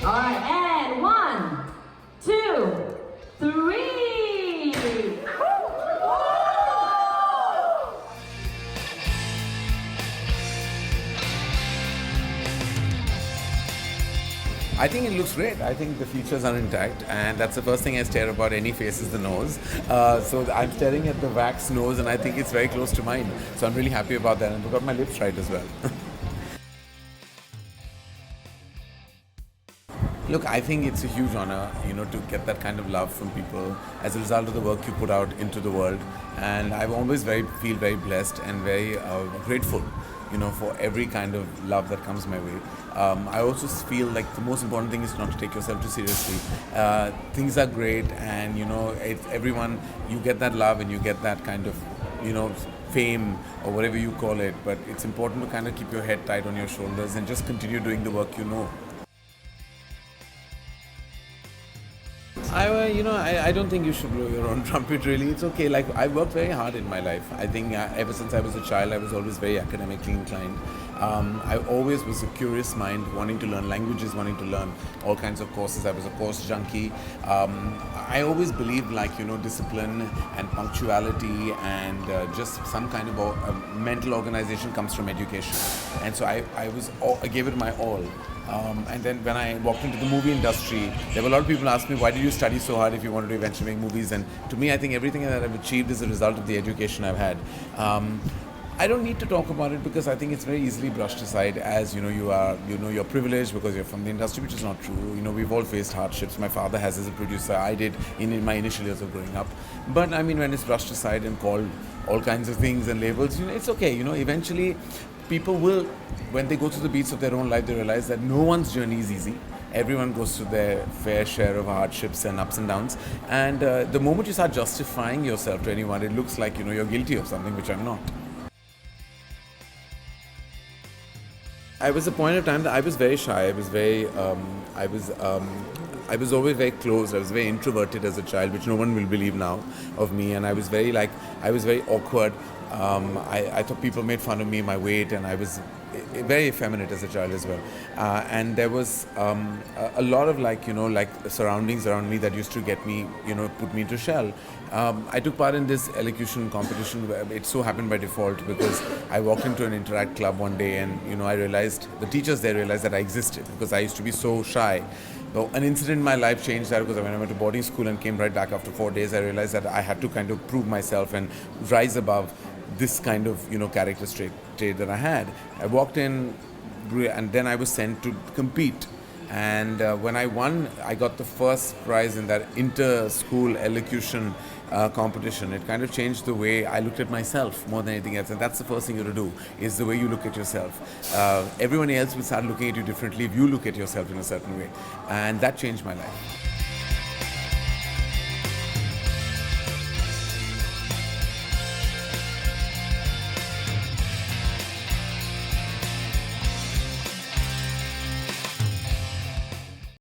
All right, and 1, 2, 3. I think it looks great. I think the features are intact, and that's the first thing I stare about any face is the nose. So I'm staring at the wax nose, and I think it's very close to mine. So I'm really happy about that, and I've got my lips right as well. Look, I think it's a huge honor, to get that kind of love from people as a result of the work you put out into the world. And I've always feel very blessed and very grateful, for every kind of love that comes my way. I also feel like the most important thing is not to take yourself too seriously. Things are great, and everyone, you get that love and you get that kind of, fame or whatever you call it. But it's important to kind of keep your head tight on your shoulders and just continue doing the work you know. I don't think you should blow your own trumpet, really. It's okay. Like, I worked very hard in my life. I think ever since I was a child, I was always very academically inclined. I always was a curious mind, wanting to learn languages, wanting to learn all kinds of courses. I was a course junkie. I always believed, discipline and punctuality and just some kind of mental organization comes from education. And so I gave it my all. And then when I walked into the movie industry, there were a lot of people asked me, why did you study so hard if you wanted to eventually make movies? And to me, I think everything that I've achieved is a result of the education I've had. I don't need to talk about it because I think it's very easily brushed aside as, you're privileged because you're from the industry, which is not true. We've all faced hardships. My father has as a producer. I did in my initial years of growing up. But I mean, when it's brushed aside and called all kinds of things and labels, it's okay. Eventually people will, when they go through the beats of their own life, they realize that no one's journey is easy. Everyone goes through their fair share of hardships and ups and downs. And the moment you start justifying yourself to anyone, it looks like, you're guilty of something, which I'm not. I was a point of time that I was very shy. I was always very closed. I was very introverted as a child, which no one will believe now of me. And I was very awkward. I thought people made fun of me, my weight, and I was very effeminate as a child as well. And there was a lot of surroundings around me that used to get me, put me into shell. I took part in this elocution competition. It so happened by default because I walked into an Interact club one day and, I realized, the teachers there realized that I existed because I used to be so shy. So an incident in my life changed that because when I went to boarding school and came right back after 4 days, I realized that I had to kind of prove myself and rise above this kind of, character trait that I had. I walked in and then I was sent to compete. And when I won, I got the first prize in that inter-school elocution competition. It kind of changed the way I looked at myself more than anything else. And that's the first thing you have to do, is the way you look at yourself. Everyone else will start looking at you differently if you look at yourself in a certain way. And that changed my life.